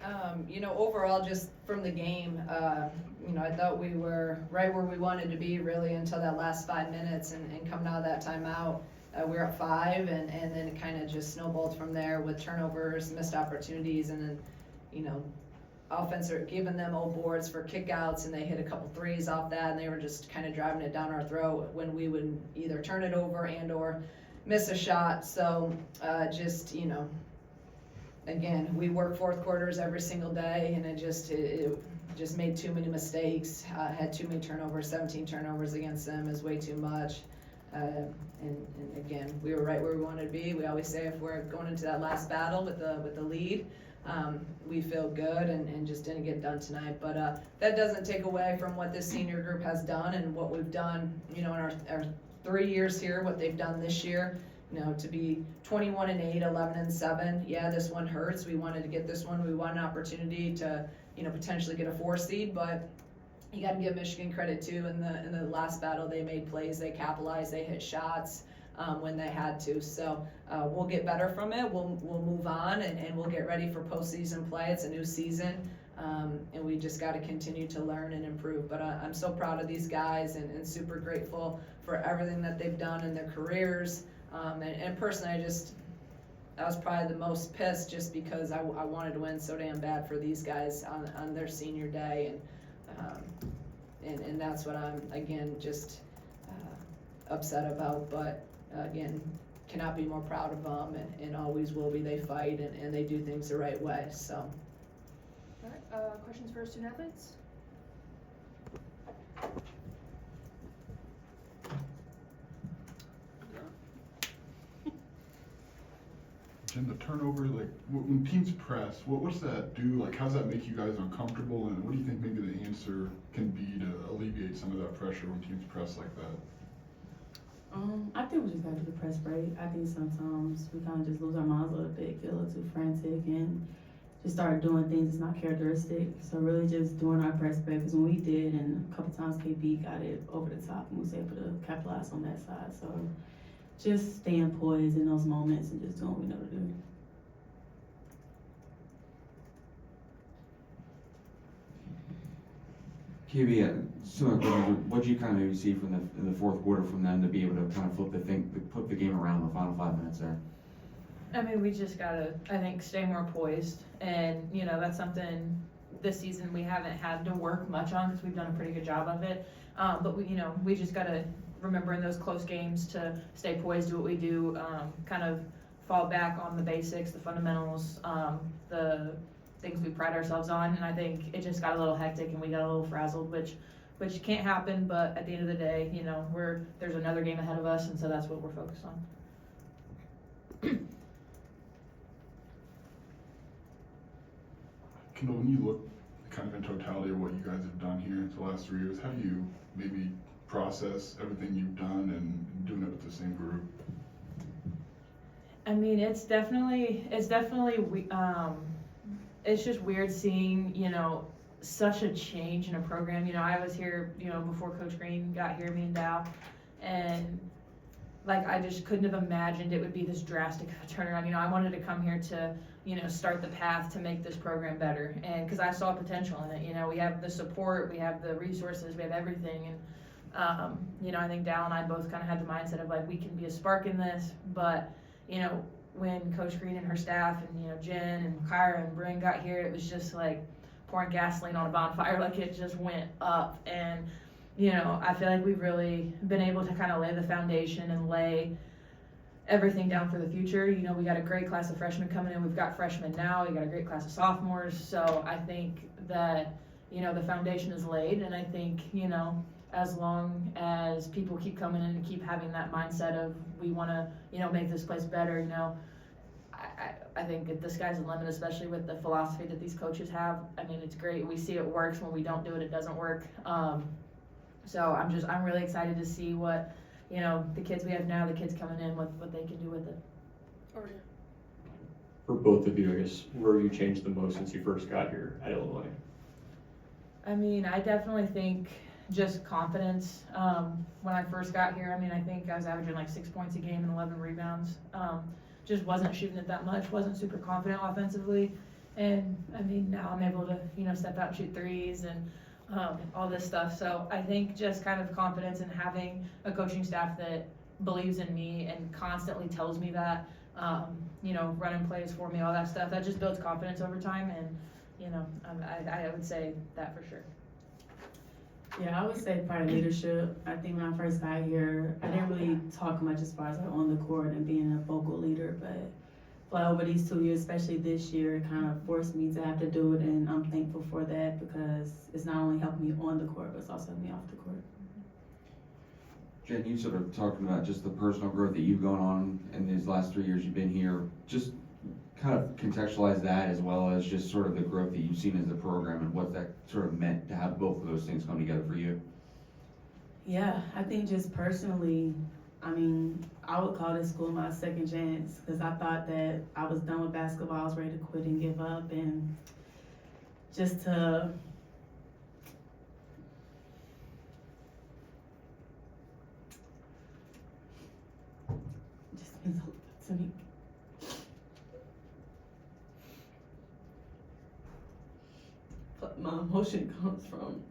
Overall, just from the game, I thought we were right where we wanted to be really until that last 5 minutes, and coming out of that timeout, we were up 5, and then it kind of just snowballed from there with turnovers, missed opportunities, and then, offense are giving them old boards for kickouts, and they hit a couple threes off that, and they were just kind of driving it down our throat when we would either turn it over and or miss a shot. So again, we work fourth quarters every single day, and it just made too many mistakes, had too many turnovers. 17 turnovers against them is way too much. And again, we were right where we wanted to be. We always say if we're going into that last battle with the lead, we feel good, and just didn't get done tonight. But that doesn't take away from what this senior group has done and what we've done, in our 3 years here, what they've done this year. To be 21-8, 11-7. Yeah, this one hurts. We wanted to get this one. We want an opportunity to, potentially get a 4 seed, but you got to give Michigan credit too. In the last battle, they made plays, they capitalized, they hit shots when they had to. So we'll get better from it. We'll move on, and we'll get ready for postseason play. It's a new season, and we just got to continue to learn and improve. But I'm so proud of these guys, and super grateful for everything that they've done in their careers. And personally, I was probably the most pissed just because I wanted to win so damn bad for these guys on their senior day, and that's what I'm, again, just upset about. But again, cannot be more proud of them, and always will be. They fight, and they do things the right way. So. All right, questions for student athletes? Jen, the turnover, when teams press, what's that do? How does that make you guys uncomfortable, and what do you think maybe the answer can be to alleviate some of that pressure when teams press like that? I think we just got to do the press break. I think sometimes we kind of just lose our minds a little bit, get a little too frantic, and just start doing things that's not characteristic. So really just doing our press break, because when we did, and a couple times KB got it over the top, and we was able to capitalize on that side. So just staying poised in those moments and just doing what we know to do. KB, similar question, what did you kind of maybe see from the fourth quarter from them to be able to kind of flip the game around in the final 5 minutes there? I mean, we just gotta, I think, stay more poised, and that's something this season we haven't had to work much on because we've done a pretty good job of it. But we just gotta remember in those close games to stay poised, do what we do, kind of fall back on the basics, the fundamentals, the things we pride ourselves on. And I think it just got a little hectic and we got a little frazzled, which can't happen. But at the end of the day, there's another game ahead of us, and so that's what we're focused on. Kendall, when you look kind of in totality of what you guys have done here in the last 3 years, how do you maybe process everything you've done and doing it with the same group? I mean, it's definitely it's just weird seeing, such a change in a program. I was here, before Coach Green got here, me and Dow, and I just couldn't have imagined it would be this drastic of a turnaround. I wanted to come here to, start the path to make this program better, and because I saw potential in it. We have the support, we have the resources, we have everything, and I think Dow and I both kind of had the mindset of we can be a spark in this, but when Coach Green and her staff and Jen and Kyra and Bryn got here, it was just pouring gasoline on a bonfire. It just went up, and I feel like we've really been able to kind of lay the foundation and lay everything down for the future. We got a great class of freshmen coming in. We've got freshmen now. We got a great class of sophomores. So I think that, the foundation is laid. And I think, as long as people keep coming in and keep having that mindset of we want to, make this place better, I think that the sky's the limit, especially with the philosophy that these coaches have. I mean, it's great. We see it works. When we don't do it, it doesn't work. So I'm really excited to see what, the kids we have now, the kids coming in, what they can do with it. For both of you, I guess, where have you changed the most since you first got here at Illinois? I mean, I definitely think just confidence. When I first got here, I think I was averaging 6 points a game and 11 rebounds. Just wasn't shooting it that much, wasn't super confident offensively. And I mean, now I'm able to, step out and shoot threes and all this stuff. So I think just kind of confidence in having a coaching staff that believes in me and constantly tells me that, running plays for me, all that stuff, that just builds confidence over time. And, I would say that for sure. Yeah, I would say part of leadership. I think when I first got here, I didn't really talk much as far as like on the court and being a vocal leader, but like over these 2 years, especially this year, it kind of forced me to have to do it, and I'm thankful for that because it's not only helping me on the court, but it's also helping me off the court. Jen, you sort of talking about just the personal growth that you've gone on in these last 3 years you've been here. Just kind of contextualize that as well as just sort of the growth that you've seen as a program and what that sort of meant to have both of those things come together for you. Yeah, I think just personally, I mean, I would call this school my second chance because I thought that I was done with basketball, I was ready to quit and give up, and just to means a lot to me. But my emotion comes from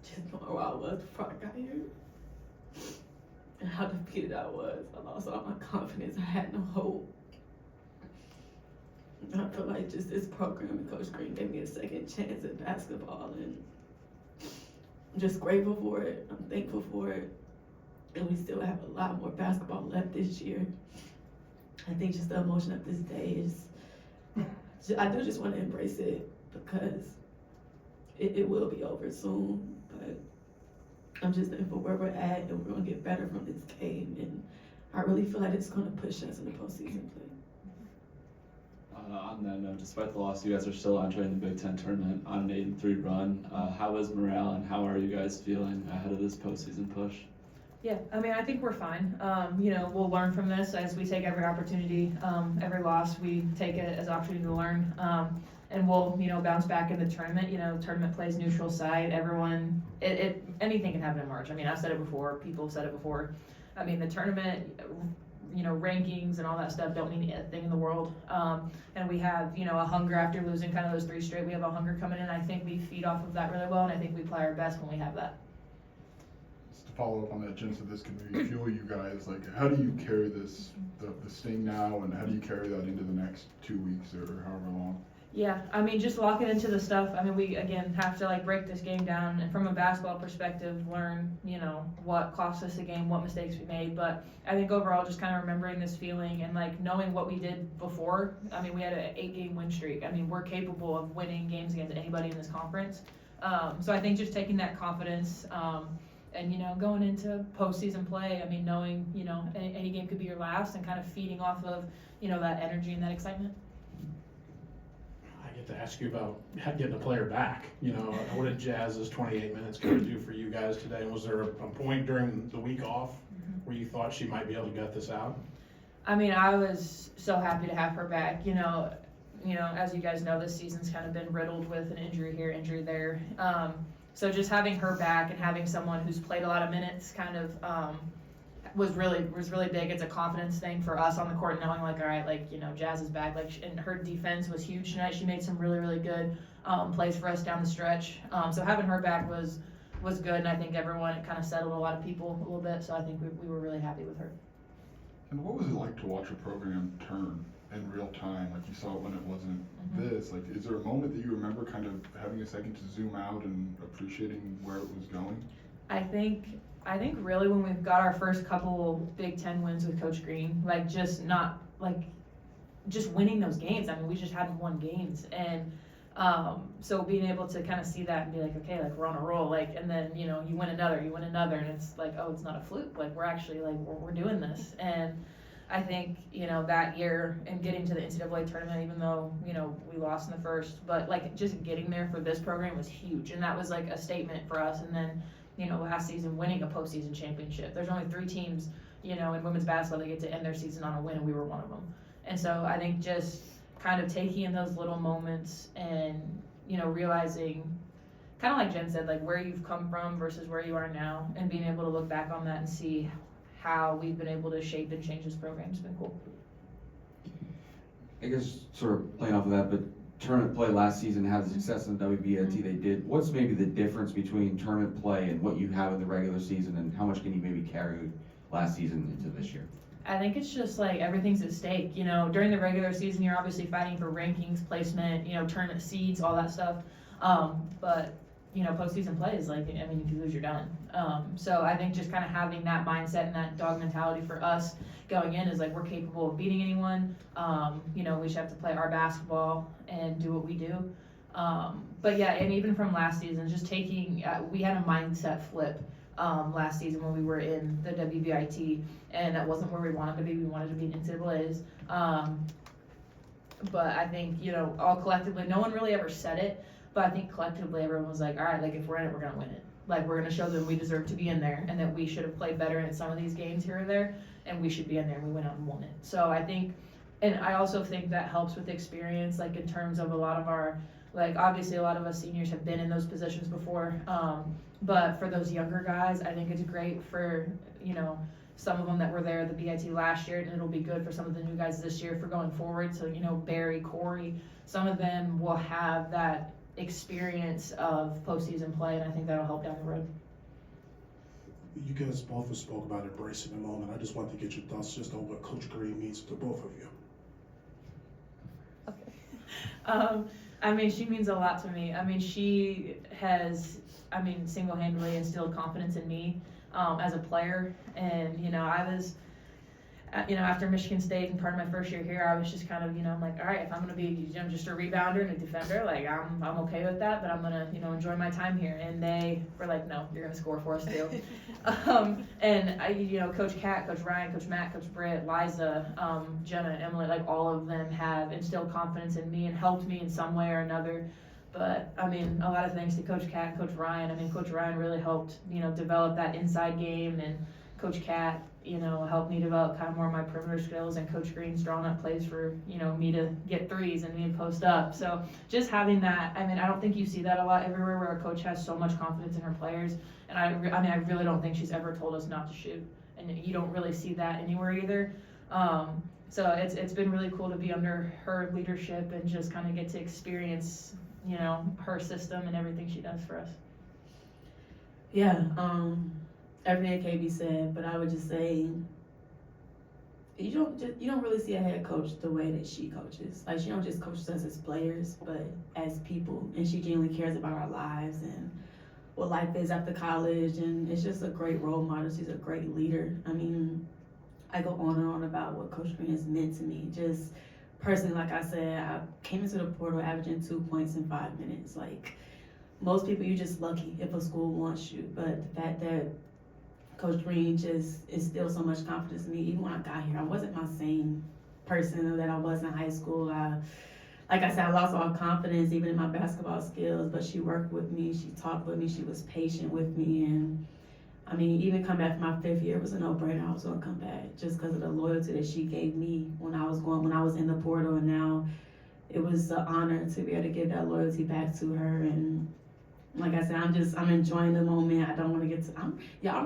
just knowing where I was before I got here and how defeated I was. I lost all my confidence. I had no hope. And I feel like just this program and Coach Green gave me a second chance at basketball, and I'm just grateful for it. I'm thankful for it. And we still have a lot more basketball left this year. I think just the emotion of this day is, I do just want to embrace it because it will be over soon, but I'm just thankful where we're at, and we're going to get better from this game, and I really feel like it's going to push us in the postseason play. On that note, despite the loss, you guys are still entering the Big Ten tournament on an 8-3 run. How is morale and how are you guys feeling ahead of this postseason push? Yeah, I mean, I think we're fine. We'll learn from this as we take every opportunity. Every loss, we take it as an opportunity to learn. And we'll, bounce back in the tournament. Tournament plays neutral site. Everyone, anything can happen in March. I mean, I've said it before. People have said it before. I mean, the tournament, rankings and all that stuff don't mean a thing in the world. And we have, a hunger after losing kind of those 3 straight. We have a hunger coming in. I think we feed off of that really well, and I think we play our best when we have that. Just to follow up on that, Jen, so this can maybe fuel you guys, like how do you carry this, the sting now, and how do you carry that into the next 2 weeks or however long? Yeah, I mean, just locking into the stuff. I mean, we, again, have to, break this game down and from a basketball perspective, learn, what cost us the game, what mistakes we made. But I think overall, just kind of remembering this feeling and, knowing what we did before. I mean, we had an 8-game win streak. I mean, we're capable of winning games against anybody in this conference. So I think just taking that confidence and, going into postseason play, I mean, knowing, any game could be your last and kind of feeding off of, that energy and that excitement. To ask you about getting a player back. What did Jazz's 28 minutes kind of do for you guys today? Was there a point during the week off where you thought she might be able to gut this out? I mean, I was so happy to have her back. As you guys know, this season's kind of been riddled with an injury here, injury there. So just having her back and having someone who's played a lot of minutes kind of was really big. It's a confidence thing for us on the court, knowing all right, Jazz is back. And her defense was huge tonight. She made some really good plays for us down the stretch. So having her back was good, and I think it kind of settled a lot of people a little bit. So I think we were really happy with her. And what was it like to watch a program turn in real time? Like you saw it when it wasn't this. Like, is there a moment that you remember kind of having a second to zoom out and appreciating where it was going? I think really when we've got our first couple Big Ten wins with Coach Green, just winning those games. I mean, we just hadn't won games. And so being able to kind of see that and be okay, we're on a roll, and then, you win another, and it's oh, it's not a fluke. We're actually, we're doing this. And I think, that year and getting to the NCAA tournament, even though, we lost in the first, but just getting there for this program was huge. And that was a statement for us. And then, last season winning a postseason championship. There's only 3 teams, in women's basketball that get to end their season on a win, and we were one of them. And so I think just kind of taking in those little moments and, realizing, kind of like Jen said, where you've come from versus where you are now, and being able to look back on that and see how we've been able to shape and change this program has been cool. I guess sort of playing off of that, but tournament play last season had the success in the WBT they did. What's maybe the difference between tournament play and what you have in the regular season, and how much can you maybe carry last season into this year? I think it's just like everything's at stake. You know, during the regular season, you're obviously fighting for rankings, placement, you know, tournament seeds, all that stuff. But you know, postseason play is like, I mean, if you lose, you're done. So I think just kind of having that mindset and that dog mentality for us going in is like, we're capable of beating anyone. You know, we just have to play our basketball and do what we do. But yeah, and even from last season, just taking, we had a mindset flip last season when we were in the WBIT, and that wasn't where we wanted to be. We wanted to be in NCAAs. But I think, you know, all collectively, no one really ever said it, but I think collectively everyone was like, all right, like if we're in it, we're gonna win it. Like we're gonna show them we deserve to be in there, and that we should have played better in some of these games here or there, and we should be in there, and we went out and won it. So I think, and I also think that helps with experience, like in terms of a lot of our, like obviously a lot of us seniors have been in those positions before, but for those younger guys, I think it's great for, you know, some of them that were there at the BIT last year, and it'll be good for some of the new guys this year for going forward. So, you know, Barry, Corey, some of them will have that experience of postseason play, and I think that'll help down the road. You guys both have spoke about embracing the moment. I just want to get your thoughts just on what Coach Green means to both of you. Okay. I mean, she means a lot to me. I mean, she has, I mean, single-handedly instilled confidence in me as a player. And, you know, I was, you know, after Michigan State and part of my first year here, I was just kind of, you know, I'm like, all right, if I'm going to be, you know, just a rebounder and a defender, like, I'm okay with that, but I'm going to, you know, enjoy my time here. And they were like, no, you're going to score for us too. And I, you know, Coach Kat, Coach Ryan, Coach Matt, Coach Britt, Liza, Jenna, Emily, like all of them have instilled confidence in me and helped me in some way or another. But I mean, a lot of thanks to Coach Kat and Coach Ryan. I mean, Coach Ryan really helped, you know, develop that inside game, and Coach Kat, you know, helped me develop kind of more of my perimeter skills, and Coach Green's drawn up plays for, you know, me to get threes and me to post up. So just having that, I mean, I don't think you see that a lot everywhere where a coach has so much confidence in her players. And I mean, I really don't think she's ever told us not to shoot, and you don't really see that anywhere either. So it's been really cool to be under her leadership and just kind of get to experience, you know, her system and everything she does for us. Yeah, everything that KB said, but I would just say you don't really see a head coach the way that she coaches. Like, she don't just coach us as players, but as people, and she genuinely cares about our lives and what life is after college, and it's just a great role model. She's a great leader. I mean, I go on and on about what Coach Green has meant to me. Just personally, like I said, I came into the portal averaging 2 points in 5 minutes. Like, most people, you're just lucky if a school wants you, but the fact that Coach Green just instilled so much confidence in me. Even when I got here, I wasn't my same person that I was in high school. Like I said, I lost all confidence even in my basketball skills, but she worked with me, she talked with me, she was patient with me, and I mean, even come back for my 5th year, it was a no-brainer. I was gonna come back just because of the loyalty that she gave me when I was in the portal, and now it was an honor to be able to give that loyalty back to her. And like I said, I'm enjoying the moment. I don't want to get to, I'm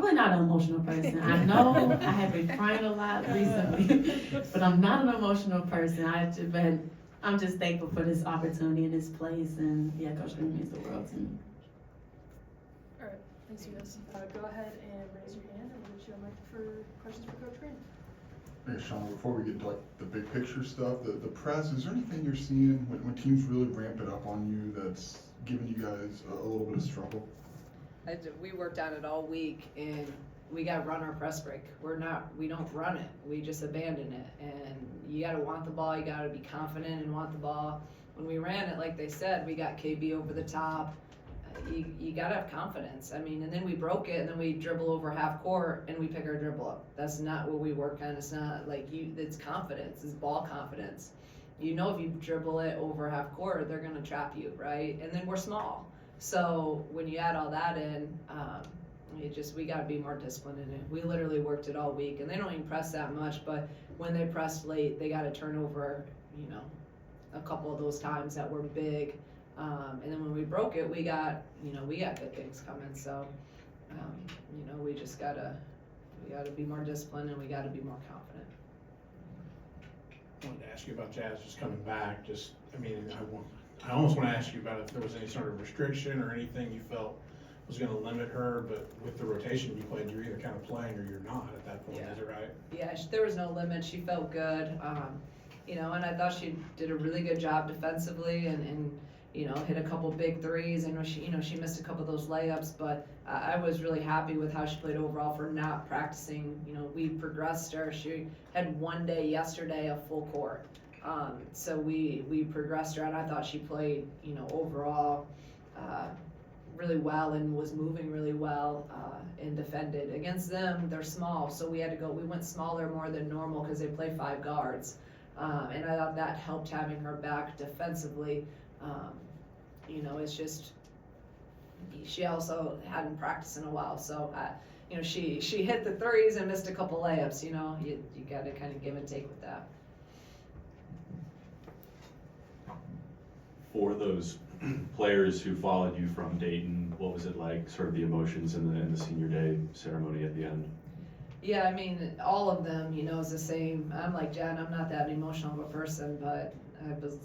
really not an emotional person. I know I have been crying a lot recently, but I'm not an emotional person. I'm just thankful for this opportunity and this place, and yeah, Coach Green means the world to me. All right, thanks, you guys. Go ahead and raise your hand, and we'll get you a mic for questions for Coach Green. Hey, Shauna, before we get to like the big picture stuff, the press, is there anything you're seeing when teams really ramp it up on you that's giving you guys a little bit of struggle? We worked on it all week, and we got to run our press break. We don't run it. We just abandon it. And you got to want the ball. You got to be confident and want the ball. When we ran it, like they said, we got KB over the top. You got to have confidence. I mean, and then we broke it, and then we dribble over half court, and we pick our dribble up. That's not what we work on. It's not like it's confidence. It's ball confidence. You know, if you dribble it over half court, they're going to trap you, right? And then we're small. So when you add all that in, we got to be more disciplined in it. We literally worked it all week, and they don't even press that much, but when they pressed late, they got to turn over, you know, a couple of those times that were big. And then when we broke it, we got good things coming. So, you know, we gotta be more disciplined, and we gotta be more confident. wanted to ask you about Jazz just coming back. I almost want to ask you about if there was any sort of restriction or anything you felt was going to limit her, but with the rotation you played, you're either kind of playing or you're not at that point, Yeah. is it right? Yeah, there was no limit. She felt good. And I thought she did a really good job defensively and hit a couple big threes. And she missed a couple of those layups, but I was really happy with how she played overall for not practicing. We progressed her. She had one day yesterday of full court. So we progressed her, and I thought she played, overall really well and was moving really well and defended. Against them, they're small, so we went smaller more than normal because they play 5 guards. And I thought that helped having her back defensively. It's just, she also hadn't practiced in a while, so she hit the threes and missed a couple layups. You got to kind of give and take with that. For those players who followed you from Dayton, what was it like, sort of the emotions in the senior day ceremony at the end? Yeah, all of them, is the same. I'm like Jen, I'm not that emotional of a person, but I was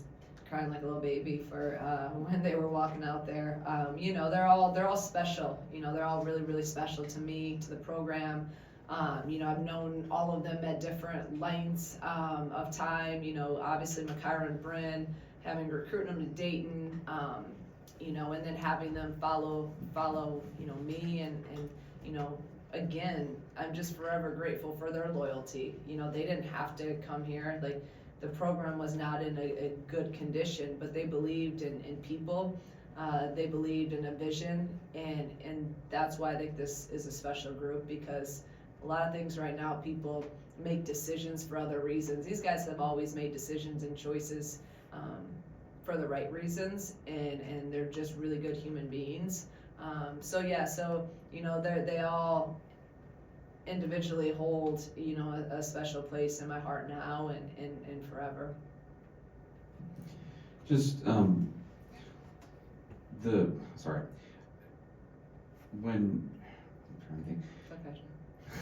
crying like a little baby for when they were walking out there. They're all special. They're all really, really special to me, to the program. I've known all of them at different lengths of time. Obviously Makaira and Bryn, having recruited them to Dayton, and then having them follow, me and again, I'm just forever grateful for their loyalty. They didn't have to come here. Like, the program was not in a good condition, but they believed in people. They believed in a vision, and that's why I think this is a special group, because a lot of things right now, people make decisions for other reasons. These guys have always made decisions and choices for the right reasons, and they're just really good human beings. They all individually hold, a special place in my heart now and forever. Just, I'm trying to think.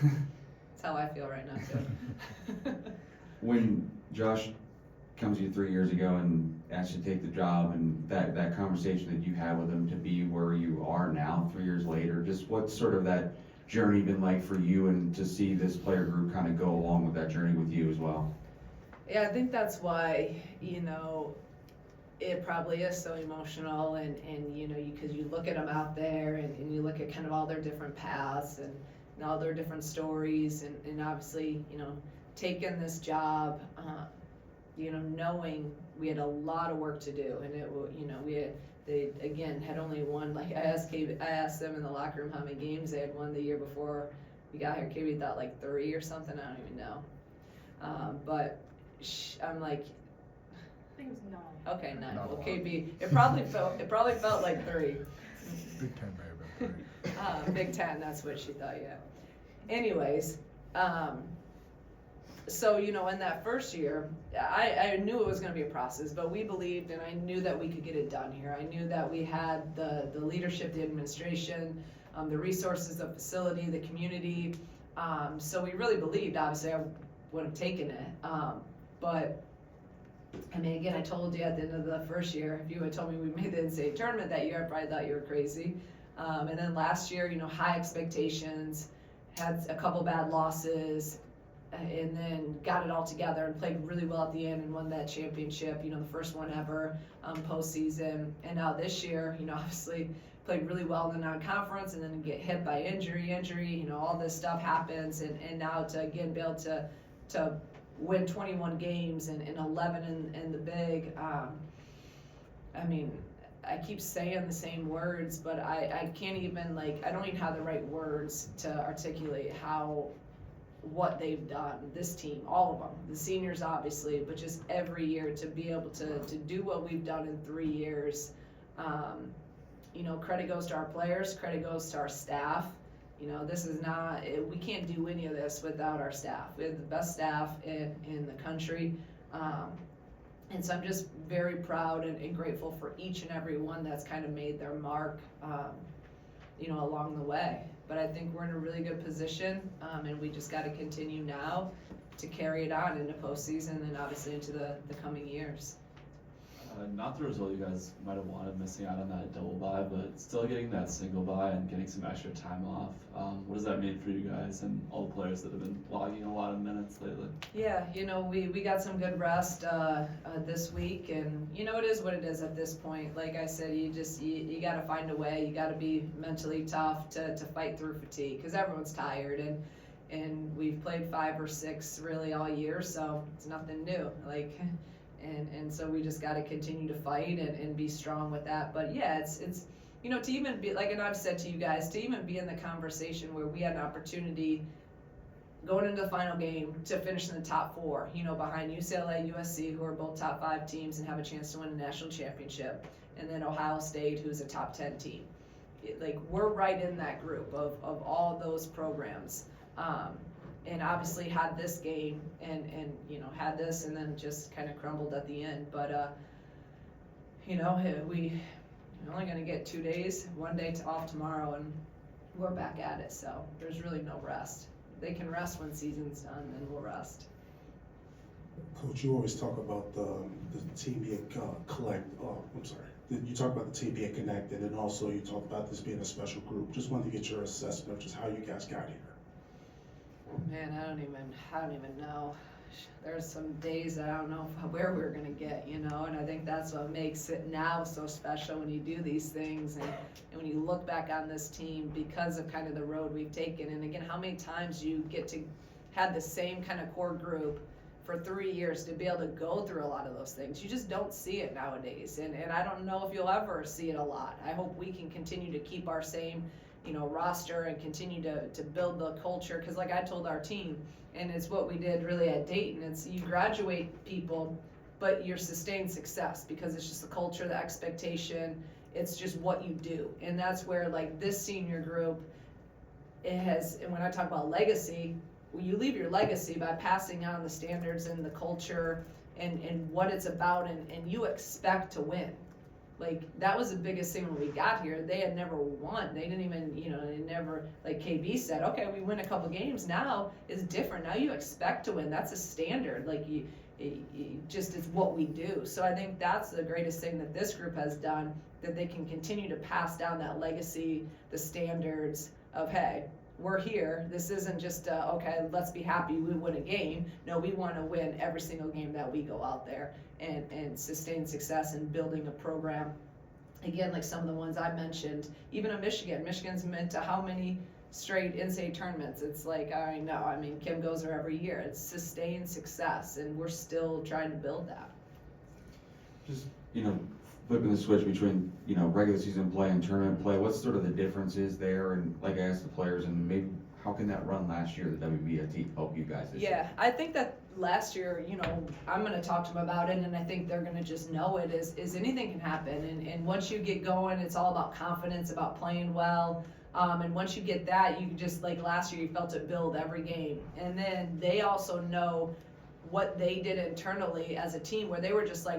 Okay. That's how I feel right now, too. When Josh comes to you 3 years ago and asks you to take the job, and that conversation that you had with him to be where you are now 3 years later, just what's sort of that journey been like for you, and to see this player group kind of go along with that journey with you as well? Yeah, I think that's why, it probably is so emotional, and because you look at them out there and you look at kind of all their different paths and all their different stories, and obviously, taking this job, knowing we had a lot of work to do, and they again had only won, like I asked them in the locker room how many games they had won the year before we got here. KB thought like 3 or something, I don't even know. I'm like, I think it was 9. okay, 9. Well, KB, it probably felt like 3. Big Ten may have been 3. Big Ten, that's what she thought, yeah. Anyways, so, in that first year, I knew it was going to be a process, but we believed, and I knew that we could get it done here. I knew that we had the leadership, the administration, the resources, the facility, the community. So we really believed. Obviously, I would have taken it. But, again, I told you at the end of the first year, if you had told me we made the NCAA tournament that year, I probably thought you were crazy. And then last year, high expectations, had a couple bad losses, and then got it all together and played really well at the end and won that championship, the first one ever, postseason. And now this year, obviously played really well in the non-conference, and then get hit by injury, all this stuff happens, and now to again be able to win 21 games and 11 in the big, I keep saying the same words, but I can't even, I don't even have the right words to articulate what they've done, this team, all of them, the seniors obviously, but just every year to be able to do what we've done in 3 years. Credit goes to our players, credit goes to our staff. This is not, we can't do any of this without our staff. We have the best staff in the country. And so I'm just very proud and grateful for each and every one that's kind of made their mark along the way. But I think we're in a really good position, and we just gotta continue now to carry it on into postseason and obviously into the coming years. Not the result you guys might have wanted, missing out on that double bye, but still getting that single bye and getting some extra time off. What does that mean for you guys and all the players that have been logging a lot of minutes lately? Yeah, we got some good rest this week, and it is what it is at this point. Like I said, you got to find a way. You got to be mentally tough to fight through fatigue, because everyone's tired, and we've played 5 or 6 really all year, so it's nothing new. And so we just got to continue to fight and be strong with that. But yeah, it's to even be, like, and I've said to you guys, to even be in the conversation where we had an opportunity going into the final game to finish in the top 4, behind UCLA, USC, who are both top 5 teams and have a chance to win a national championship, and then Ohio State, who's a top 10 team. We're right in that group of all those programs. And obviously had this game and had this and then just kind of crumbled at the end. But, we're only going to get 2 days, 1 day off tomorrow, and we're back at it. So there's really no rest. They can rest when season's done, and we'll rest. Coach, you always talk about the team being you talk about the team being connected, and also you talk about this being a special group. Just wanted to get your assessment of just how you guys got here. Man, I don't even know. There's some days that I don't know where we're gonna get, and I think that's what makes it now so special when you do these things, and when you look back on this team because of kind of the road we've taken, and again, how many times you get to have the same kind of core group for 3 years to be able to go through a lot of those things. You just don't see it nowadays, and I don't know if you'll ever see it a lot. I hope we can continue to keep our same roster and continue to build the culture, because like I told our team, and it's what we did really at Dayton, it's you graduate people, but you're sustained success, because it's just the culture, the expectation, it's just what you do. And that's where, like, this senior group, and when I talk about legacy, well, you leave your legacy by passing on the standards and the culture and what it's about, and you expect to win. Like, that was the biggest thing when we got here. They had never won. They didn't even, they never, like KB said, okay, we win a couple games. Now it's different. Now you expect to win. That's a standard. Like, just, it's what we do. So I think that's the greatest thing that this group has done, that they can continue to pass down that legacy, the standards of, hey, we're here. This isn't just, okay, let's be happy we win a game. No, we want to win every single game that we go out there and sustain success in building a program. Again, like some of the ones I mentioned, even in Michigan. Michigan's been to how many straight in-state tournaments? It's like, I know, I mean, Kim goes there every year. It's sustained success, and we're still trying to build that. Just, flipping the switch between, regular season play and tournament play, what's sort of the differences there? And like I asked the players, and maybe how can that run last year, the WBB, help you guys this year? Yeah, I think that last year, I'm going to talk to them about it, and I think they're going to just know it, is anything can happen. And once you get going, it's all about confidence, about playing well. And once you get that, you can just, like last year, you felt it build every game. And then they also know what they did internally as a team, where they were just like,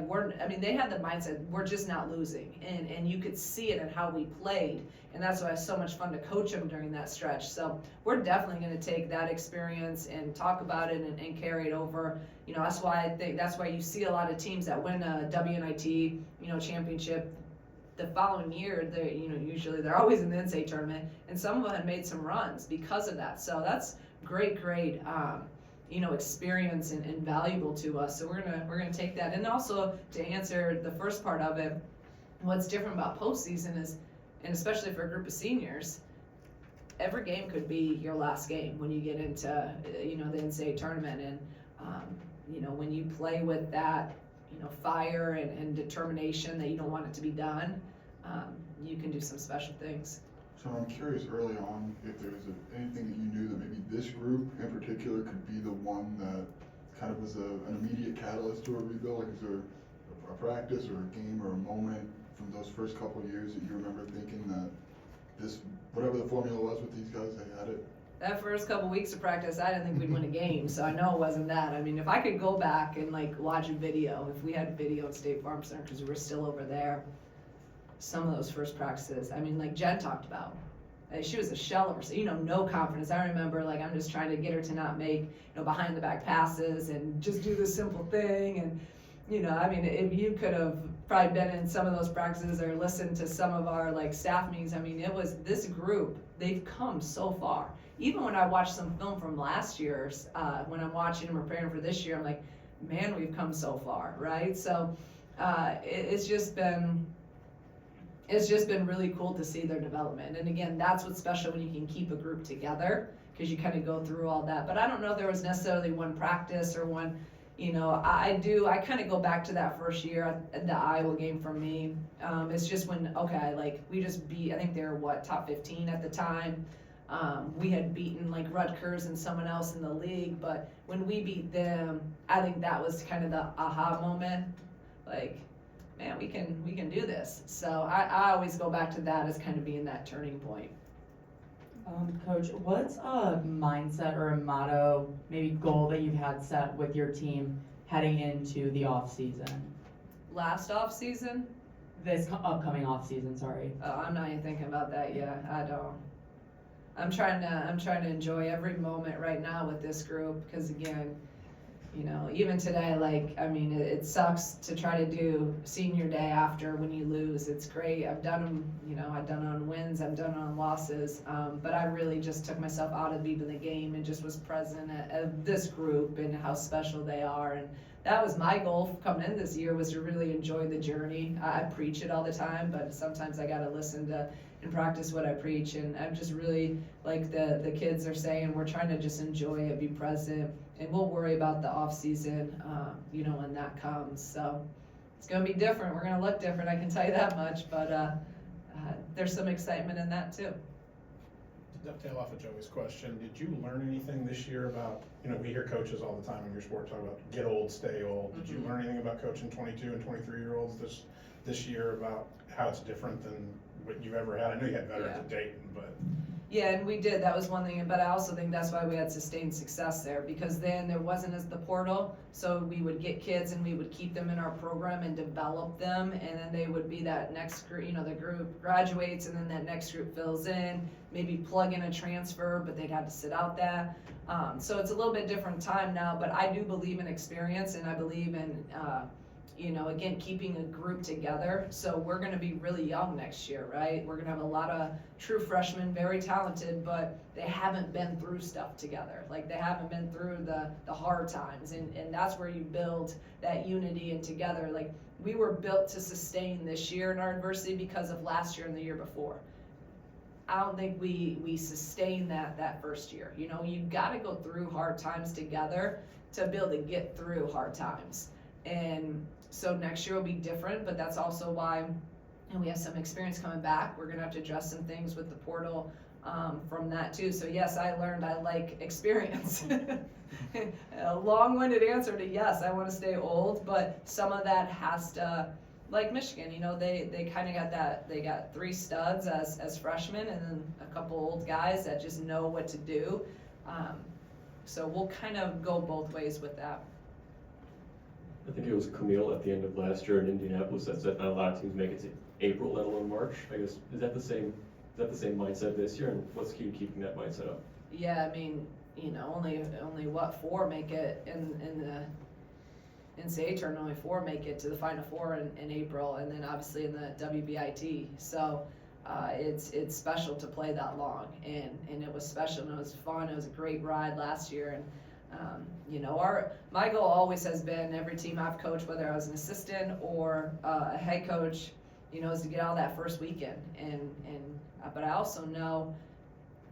they had the mindset, we're just not losing. And you could see it in how we played. And that's why it's so much fun to coach them during that stretch. So we're definitely going to take that experience and talk about it and carry it over. That's why you see a lot of teams that win a WNIT, championship. The following year, usually they're always in the NCAA tournament, and some of them had made some runs because of that. So that's great, experience and valuable to us. So we're gonna take that. And also, to answer the first part of it, what's different about postseason is, and especially for a group of seniors, every game could be your last game when you get into the NCAA tournament. And when you play with that fire and determination that you don't want it to be done, you can do some special things. So I'm curious early on if there was anything that you knew that maybe this group in particular could be the one that kind of was an immediate catalyst to a rebuild. Like, is there a practice or a game or a moment from those first couple of years that you remember thinking that this, whatever the formula was with these guys, they had it? That first couple weeks of practice, I didn't think we'd win a game, so I know it wasn't that. I mean, if I could go back and watch a video, if we had video at State Farm Center, because we were still over there, some of those first practices, like Jen talked about, she was a shell of herself, no confidence. I remember, like, I'm just trying to get her to not make, behind the back passes and just do the simple thing. And, I mean, if you could have probably been in some of those practices or listened to some of our, like, staff meetings, I mean, it was this group, they've come so far. Even when I watched some film from last year's, when I'm watching and preparing for this year, I'm like, man, we've come so far, right? So it's just been really cool to see their development. And again, that's what's special when you can keep a group together, because you kind of go through all that. But I don't know if there was necessarily one practice or one, I kind of go back to that first year at the Iowa game for me. It's just when, we just beat, I think they were top 15 at the time. We had beaten like Rutgers and someone else in the league, but when we beat them, I think that was kind of the aha moment. Like, man, we can do this. So I always go back to that as kind of being that turning point. Coach, what's a mindset or a motto, maybe goal that you've had set with your team heading into the off season? Last off season? This upcoming off season, sorry. Oh, I'm not even thinking about that yet. I don't. I'm trying to enjoy every moment right now with this group, because again, even today, like, I mean, it sucks to try to do senior day after when you lose. It's great. I've done them, I've done on wins, I've done on losses, but I really just took myself out of even the game and just was present at this group and how special they are. And that was my goal coming in this year, was to really enjoy the journey. I preach it all the time, but sometimes I got to listen to and practice what I preach. And I'm just really, like the kids are saying, we're trying to just enjoy it, be present, and we'll worry about the off season, when that comes. So it's going to be different. We're going to look different, I can tell you that much, but there's some excitement in that too. To dovetail off of Joey's question, did you learn anything this year about, we hear coaches all the time in your sport talk about get old, stay old. Did you learn anything about coaching 22 and 23-year-olds this year about how it's different than what you've ever had? I know you had veterans at Dayton, but. Yeah, and we did. That was one thing, but I also think that's why we had sustained success there, because then there wasn't as the portal, so we would get kids and we would keep them in our program and develop them, and then they would be that next group, the group graduates and then that next group fills in, maybe plug in a transfer, but they'd have to sit out that. So it's a little bit different time now, but I do believe in experience, and I believe in, again, keeping a group together. So we're going to be really young next year, right? We're going to have a lot of true freshmen, very talented, but they haven't been through stuff together. Like, they haven't been through the hard times, and that's where you build that unity and together. Like, we were built to sustain this year in our adversity because of last year and the year before. I don't think we sustained that first year. You got to go through hard times together to be able to get through hard times. And so next year will be different, but that's also why, and we have some experience coming back. We're going to have to address some things with the portal from that too. So yes, I learned I like experience. A long-winded answer to yes, I want to stay old, but some of that has to, like Michigan, they kind of got that. They got 3 studs as freshmen, and then a couple old guys that just know what to do. So we'll kind of go both ways with that. I think it was Camille at the end of last year in Indianapolis that said not a lot of teams make it to April, let alone March. I guess, is that the same mindset this year, and what's keeping that mindset up? Yeah, I mean, only what 4 make it in the NCAA tournament. Only 4 make it to the Final Four in April, and then obviously in the WBIT. So it's special to play that long, and it was special, and it was fun. It was a great ride last year, and my goal always has been, every team I've coached, whether I was an assistant or a head coach, is to get out that first weekend. But I also know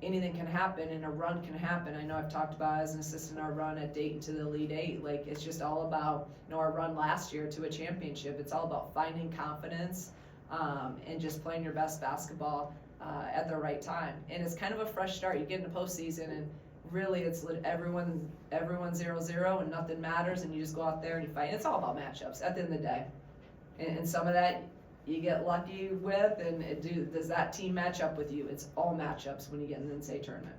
anything can happen, and a run can happen. I know I've talked about, as an assistant, our run at Dayton to the Elite 8. Like, it's just all about, our run last year to a championship. It's all about finding confidence and just playing your best basketball at the right time. And it's kind of a fresh start. You get into postseason, and really it's everyone 0-0 and nothing matters, and you just go out there and you fight. It's all about matchups at the end of the day, and some of that you get lucky with, and does that team match up with you? It's all matchups when you get in the NCAA tournament.